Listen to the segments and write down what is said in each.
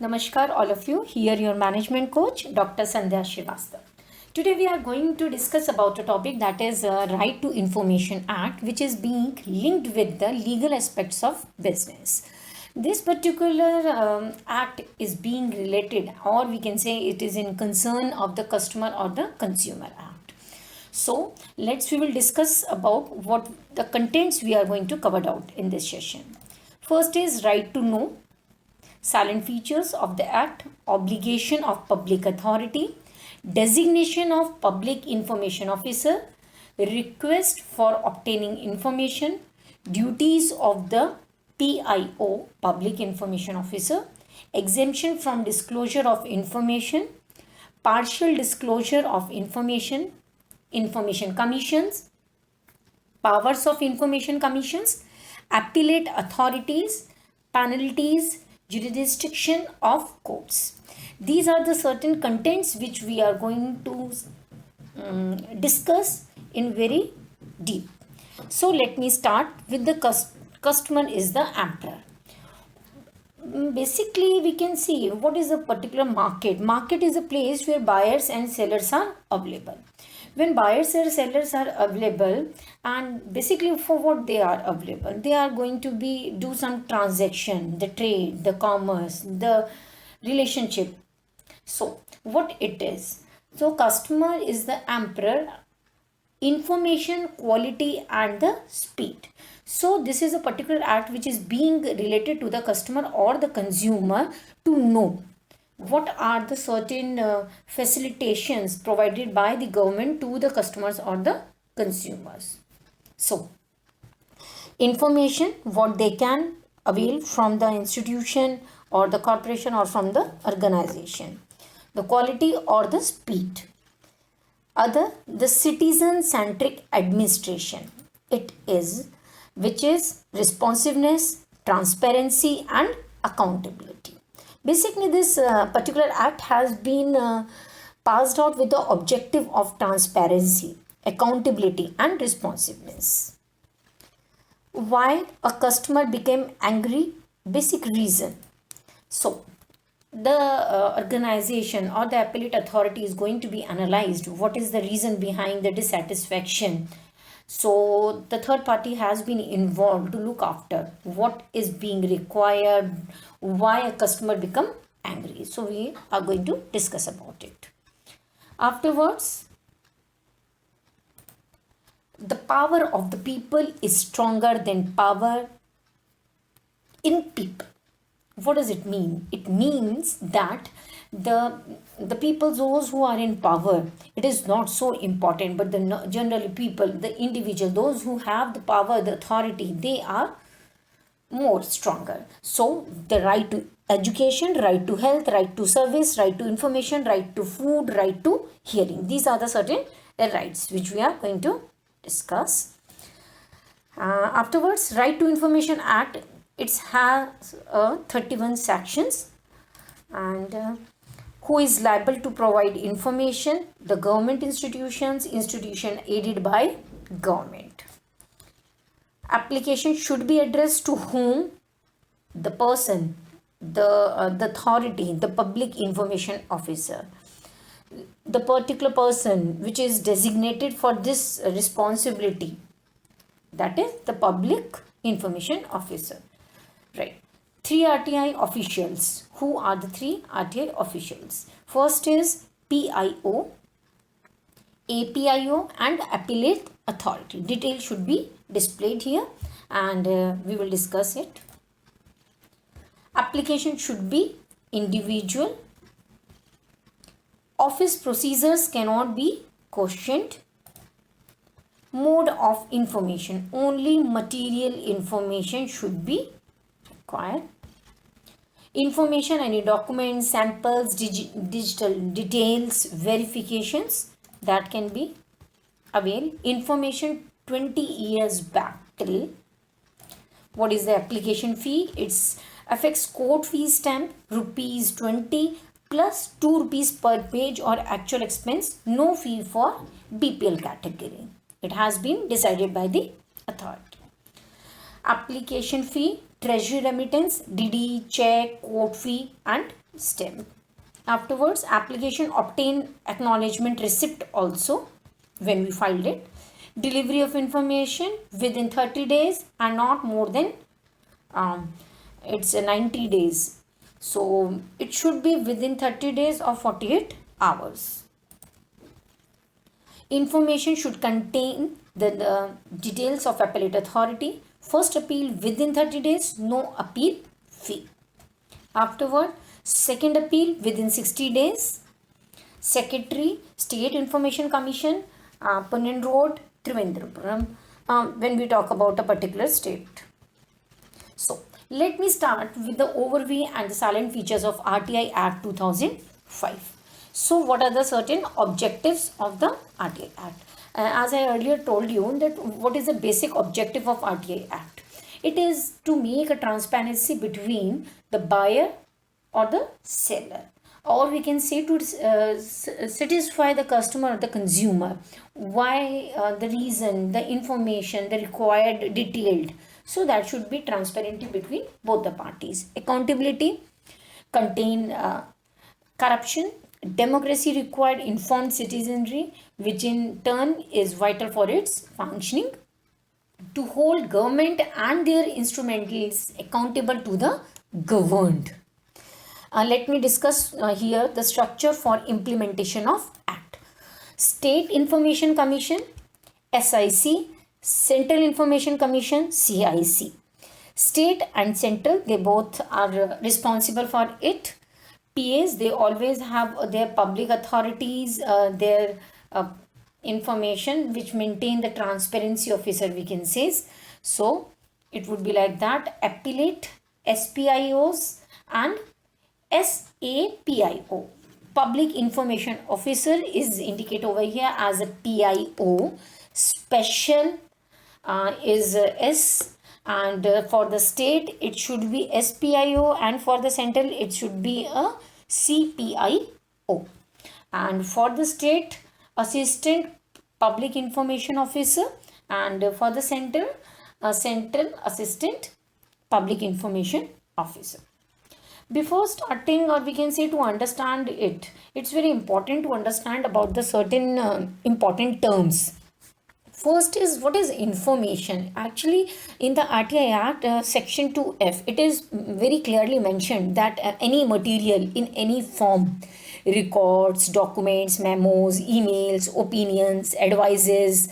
Namaskar, all of you. Here, your management coach, Dr. Sandhya Srivastava. Today, we are going to discuss about a topic that is Right to Information Act, which is being linked with the legal aspects of business. This particular act is being related, or we can say it is in concern of the customer or the consumer act. So, we will discuss about what the contents we are going to cover out in this session. First is right to know, silent features of the act, obligation of public authority, designation of public information officer, request for obtaining information, duties of the PIO, public information officer, exemption from disclosure of information, partial disclosure of information, information commissions, powers of information commissions, appellate authorities, penalties, jurisdiction of courts. These are the certain contents which we are going to discuss in very deep. So let me start with the customer is the emperor. Basically, we can see what is a particular market. Market is a place where buyers and sellers are available. When buyers and sellers are available, and basically for what they are available, they are going to be do some transaction, the trade, the commerce, the relationship. So what it is, so customer is the emperor, information quality and the speed. So this is a particular act which is being related to the customer or the consumer to know what are the certain facilitations provided by the government to the customers or the consumers. So information what they can avail from the institution or the corporation or from the organization, the quality or the speed. Other, the citizen centric administration, it is which is responsiveness, transparency and accountability. Basically, this particular act has been passed out with the objective of transparency, accountability and responsiveness. Why a customer became angry? Basic reason. So the organization or the appellate authority is going to be analyzed what is the reason behind the dissatisfaction. So the third party has been involved to look after what is being required, why a customer become angry. So we are going to discuss about it. Afterwards, the power of the people is stronger than power in people. What does it mean? It means that the people, those who are in power, it is not so important, but the generally people, the individual, those who have the power, the authority, they are more stronger. So the right to education, right to health, right to service, right to information, right to food, right to hearing, these are the certain rights which we are going to discuss. Afterwards, right to information act, it has 31 sections, and who is liable to provide information? The government institutions, institution aided by government. Application should be addressed to whom? The person, the authority, the public information officer, the particular person which is designated for this responsibility, that is the public information officer. Right. 3 RTI officials. Who are the 3 RTI officials? First is PIO, APIO and appellate authority. Details should be displayed here, and we will discuss it. Application should be individual. Office procedures cannot be questioned. Mode of information, only material information should be required. Information, any documents, samples, digital details, verifications that can be availed. Information 20 years back till. What is the application fee? It's affects court fee stamp rupees 20 plus 2 rupees per page or actual expense. No fee for BPL category. It has been decided by the authority. Application fee, treasury remittance, DD, check, court fee and stem. Afterwards, application obtain acknowledgement receipt also when we filed it. Delivery of information within 30 days and not more than it's 90 days. So it should be within 30 days or 48 hours. Information should contain the details of appellate authority. First appeal within 30 days, no appeal fee. Afterward, second appeal within 60 days. Secretary, State Information Commission, Punan Road, Trivandrum, when we talk about a particular state. So, let me start with the overview and the salient features of RTI Act 2005. So, what are the certain objectives of the RTI Act? As I earlier told you that what is the basic objective of RTI Act? It is to make a transparency between the buyer or the seller, or we can say to satisfy the customer or the consumer why the reason, the information, the required detailed, so that should be transparent between both the parties. Accountability, contain corruption. Democracy required informed citizenry, which in turn is vital for its functioning. To hold government and their instrumentals accountable to the governed. Let me discuss here the structure for implementation of Act. State Information Commission, SIC, Central Information Commission, CIC. State and central, they both are responsible for it. PAs, they always have their public authorities, their information which maintain the transparency officer, we can say. So it would be like that. Appellate, SPIOs and SAPIO. Public Information Officer is indicated over here as a PIO. Special is S, and for the state it should be SPIO, and for the central it should be a CPIO. And for the state, Assistant Public Information Officer, and for the central Assistant Public Information Officer. Before starting, or we can say to understand it, it's very important to understand about the certain important terms. First is, what is information? Actually, in the RTI Act, Section 2F, it is very clearly mentioned that any material in any form, records, documents, memos, emails, opinions, advices,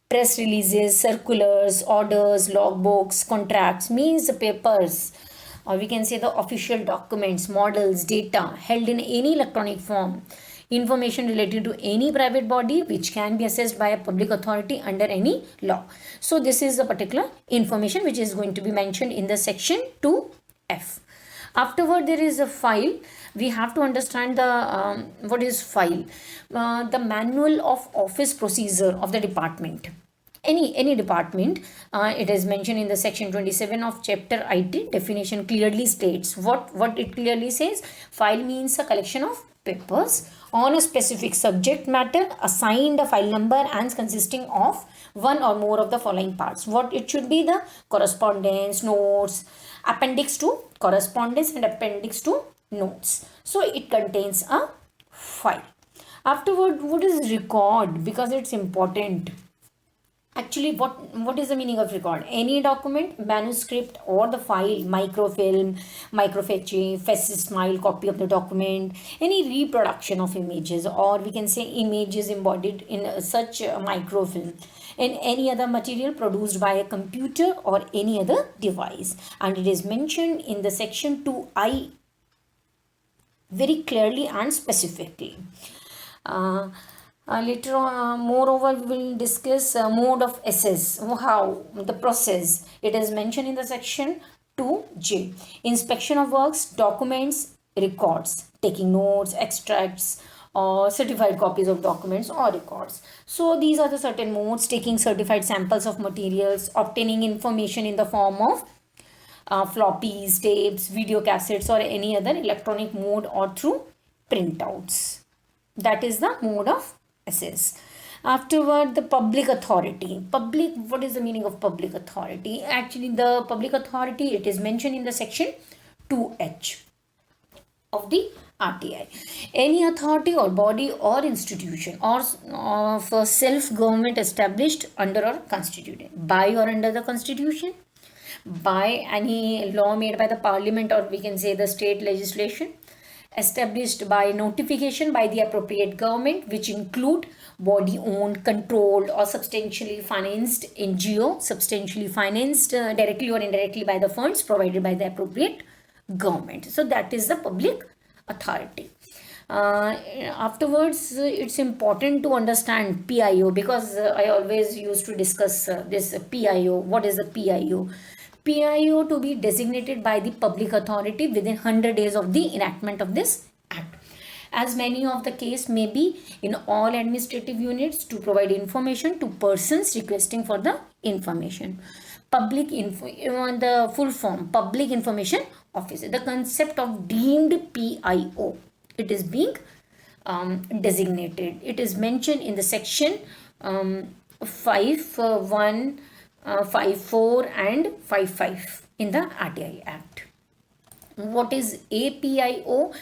press releases, circulars, orders, logbooks, contracts, means the papers, or we can say the official documents, models, data held in any electronic form, information related to any private body which can be assessed by a public authority under any law. So this is the particular information which is going to be mentioned in the section 2F. Afterward, there is a file. We have to understand the what is file. The manual of office procedure of the department. Any department, it is mentioned in the section 27 of chapter IT. Definition clearly states what it clearly says. File means a collection of papers on a specific subject matter assigned a file number and consisting of one or more of the following parts. What it should be: the correspondence, notes, appendix to correspondence and appendix to notes. So it contains a file. Afterward, what is record? Because it's important. Actually, what is the meaning of record? Any document, manuscript or the file, microfilm, microfiche, facsimile copy of the document, any reproduction of images, or we can say images embodied in such a microfilm, and any other material produced by a computer or any other device. And it is mentioned in the section 2I very clearly and specifically. Later on, moreover, we will discuss mode of assess, how the process. It is mentioned in the section 2J. Inspection of works, documents, records, taking notes, extracts, or certified copies of documents or records. So these are the certain modes: taking certified samples of materials, obtaining information in the form of floppies, tapes, video cassettes, or any other electronic mode, or through printouts. That is the mode of assess. Afterward, the public authority. Public, what is the meaning of public authority? Actually, the public authority, it is mentioned in the section 2H. of the RTI. Any authority or body or institution or of self-government established under or constituted by or under the constitution, by any law made by the parliament, or we can say the state legislation, established by notification by the appropriate government, which include body owned, controlled, or substantially financed NGO, substantially financed directly or indirectly by the funds provided by the appropriate government. So that is the public authority. Afterwards, it's important to understand PIO, because I always used to discuss this PIO. What is the PIO? PIO to be designated by the public authority within 100 days of the enactment of this act. As many of the case may be in all administrative units, to provide information to persons requesting for the information. Public info, the full form, Public Information Officer. The concept of deemed PIO, it is being designated. It is mentioned in the section 51, 54 and 55 in the RTI Act. What is APIO?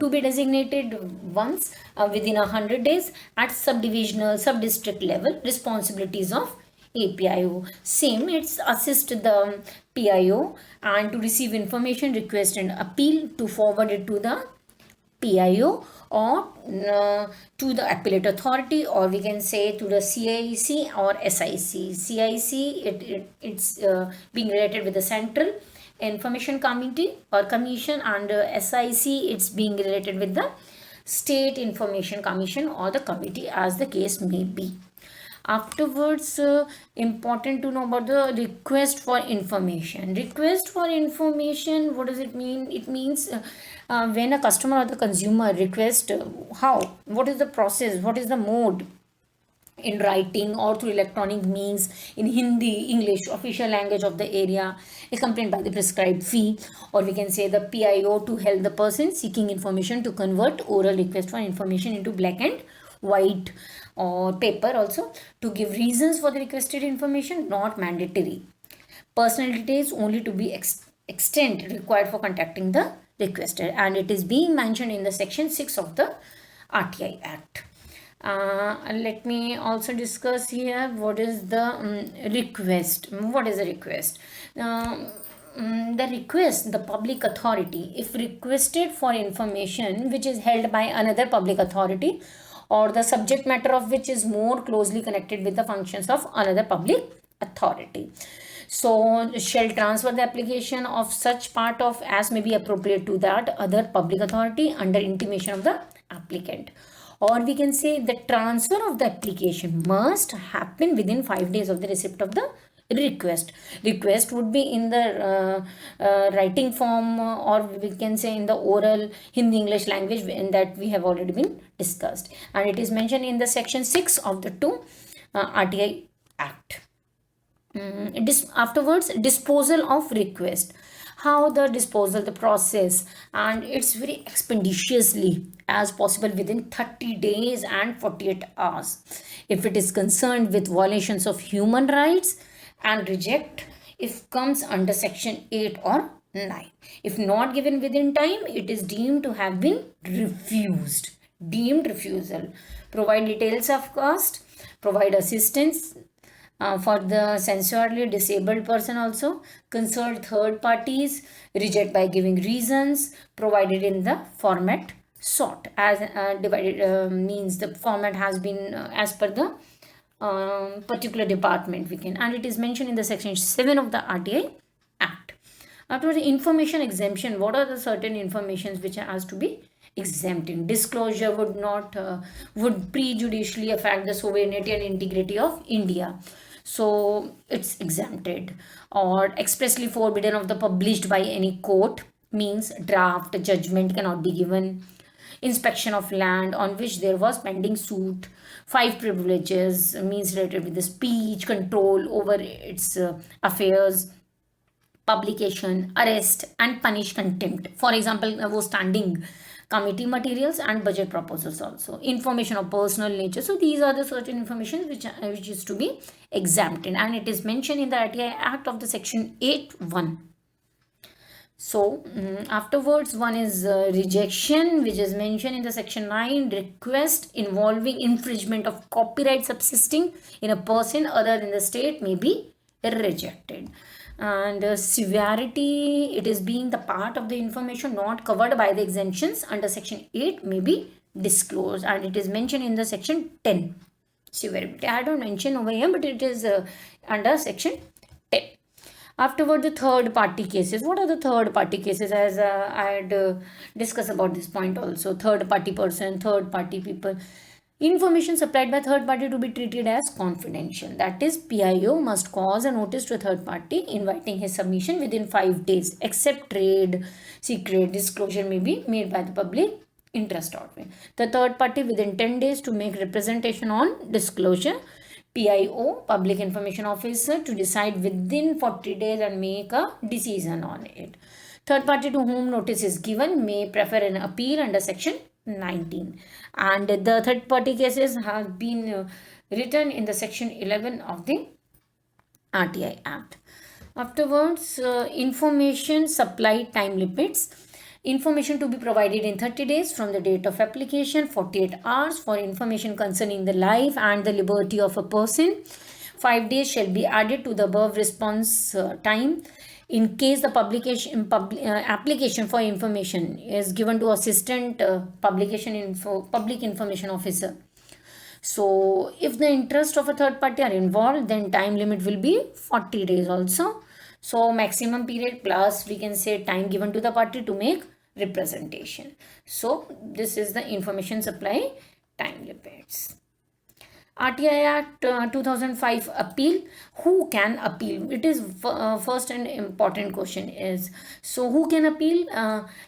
To be designated once within 100 days at subdivisional, sub-district level. Responsibilities of APIO. Same, it's assist the PIO and to receive information, request and appeal, to forward it to the PIO or to the appellate authority, or we can say to the CIC or SIC. CIC, it's being related with the Central Information Committee or Commission, and SIC, it's being related with the State Information Commission or the committee, as the case may be. Afterwards, important to know about the request for information. Request for information, what does it mean? It means when a customer or the consumer request, what is the process, what is the mode, in writing or through electronic means, in Hindi, English, official language of the area, accompanied by the prescribed fee, or we can say the PIO to help the person seeking information to convert oral request for information into black and white or paper, also to give reasons for the requested information, not mandatory. Personal details only to be extent required for contacting the requester, and it is being mentioned in the section 6 of the RTI Act. Let me also discuss here what is the request. What is a request? The request, the public authority, if requested for information which is held by another public authority, or the subject matter of which is more closely connected with the functions of another public authority, so shall transfer the application of such part of as may be appropriate to that other public authority under intimation of the applicant. Or we can say the transfer of the application must happen within 5 days of the receipt of the request. Request would be in the writing form, or we can say in the oral Hindi English language, in that we have already been discussed, and it is mentioned in the section 6 of the 2 RTI Act. Afterwards, disposal of request. How the disposal, the process, and it's very expeditiously as possible within 30 days and 48 hours. If it is concerned with violations of human rights, and reject if comes under section 8 or 9. If not given within time, it is deemed to have been refused. Deemed refusal. Provide details of cost, provide assistance for the censorily disabled person, also consult third parties, reject by giving reasons provided in the format sought. As divided means the format has been as per the particular department, we can, and it is mentioned in the section 7 of the RTI Act. After the information exemption, what are the certain informations which has to be exempted? Disclosure would not would prejudicially affect the sovereignty and integrity of India, so it's exempted. Or expressly forbidden of the published by any court, means draft judgment cannot be given. Inspection of land on which there was pending suit. 5 privileges, means related with the speech, control over its affairs, publication, arrest and punish contempt. For example, वो standing committee materials and budget proposals, also information of personal nature. So these are the certain information which is to be exempted, and it is mentioned in the RTI Act of the section 8(1). So afterwards, one is rejection, which is mentioned in the section 9, request involving infringement of copyright subsisting in a person other than the state may be rejected. And severity, it is being the part of the information not covered by the exemptions under section 8 may be disclosed, and it is mentioned in the section 10. Severity, I don't mention over here, but it is under section 10. Afterward, the third party cases. What are the third party cases? As I had discussed about this point also. Third party person, third party people. Information supplied by third party to be treated as confidential. That is, PIO must cause a notice to a third party inviting his submission within 5 days, except trade secret disclosure may be made by the public interest order. The third party within 10 days to make representation on disclosure. PIO, Public Information Officer, to decide within 40 days and make a decision on it. Third party to whom notice is given may prefer an appeal under section 19. And the third party cases have been written in the section 11 of the RTI Act. Afterwards, information supply time limits. Information to be provided in 30 days from the date of application, 48 hours for information concerning the life and the liberty of a person. 5 days shall be added to the above response time in case the application for information is given to assistant public information officer. So if the interest of a third party are involved, then time limit will be 40 days also. So maximum period plus we can say time given to the party to make representation. So this is the information supply time limits. RTI Act 2005 appeal. Who can appeal? It is first and important question is, so who can appeal?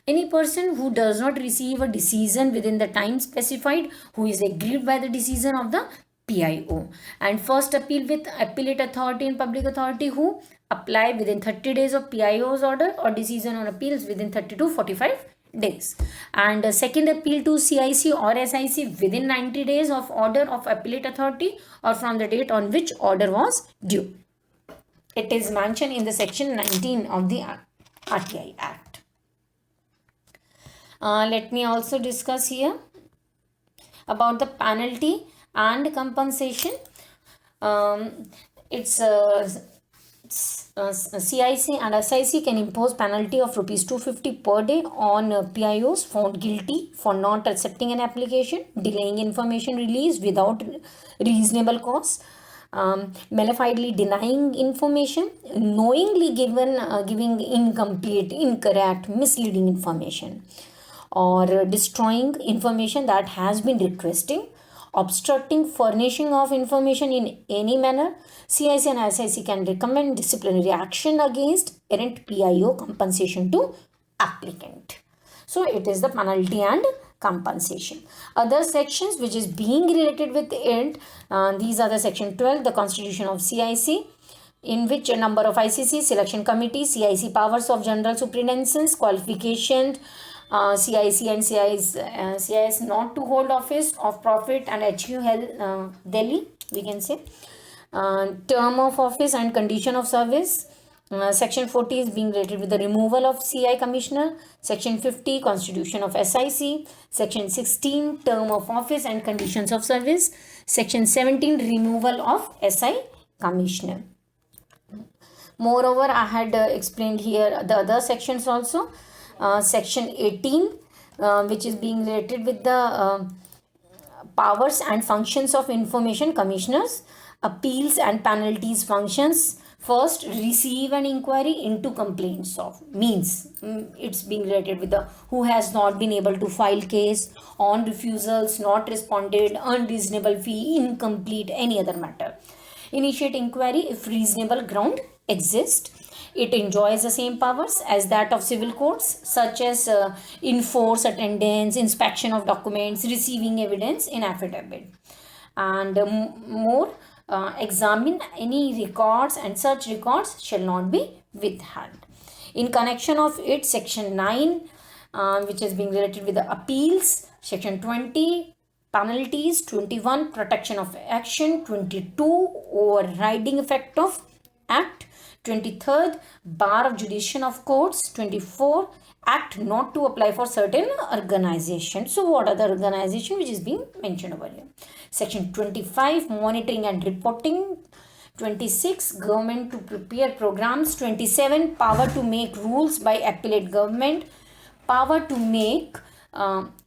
Any person who does not receive a decision within the time specified, who is aggrieved by the decision of the PIO. And first appeal with appellate authority and public authority who apply within 30 days of PIO's order or decision on appeals within 30 to 45 days. And second appeal to CIC or SIC within 90 days of order of appellate authority or from the date on which order was due. It is mentioned in the section 19 of the RTI Act. Let me also discuss here about the penalty and compensation. CIC and SIC can impose penalty of rupees 250 per day on PIOs found guilty for not accepting an application, delaying information release without reasonable cause, malafidely denying information, knowingly giving incomplete, incorrect, misleading information, or destroying information that has been requesting, obstructing furnishing of information in any manner. CIC and SIC can recommend disciplinary action against errant PIO, compensation to applicant. So it is the penalty and compensation. Other sections which is being related with it, these are the section 12, the constitution of CIC, in which a number of ICC, selection committee, CIC powers of general superintendents, qualification, CIC and CIS not to hold office of profit and HU Delhi, we can say. Term of office and condition of service. Section 40 is being related with the removal of CI commissioner. Section 50 constitution of SIC. Section 16 term of office and conditions of service. Section 17 removal of SI commissioner. Moreover, I had explained here the other sections also. Section 18 which is being related with the powers and functions of information commissioners, appeals and penalties functions. First, receive an inquiry into complaints of, means it's being related with the who has not been able to file case, on refusals, not responded, unreasonable fee, incomplete, any other matter. Initiate inquiry if reasonable ground exists. It enjoys the same powers as that of civil courts, such as enforce attendance, inspection of documents, receiving evidence in affidavit, and more, examine any records, and such records shall not be withheld. In connection of it, section 9, which is being related with the appeals, section 20, penalties, 21, protection of action, 22, overriding effect of act, 23rd, bar of jurisdiction of courts. 24, act not to apply for certain organization. So what are the organization which is being mentioned over here? Section 25, monitoring and reporting. 26, government to prepare programs. 27, power to make rules by appellate government. Power to make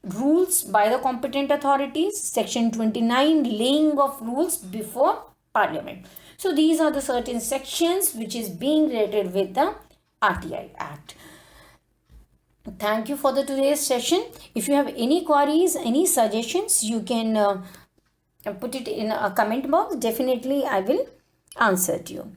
rules by the competent authorities. Section 29, laying of rules before parliament. So these are the certain sections which is being related with the RTI Act. Thank you for the today's session. If you have any queries, any suggestions, you can put it in a comment box. Definitely I will answer to you.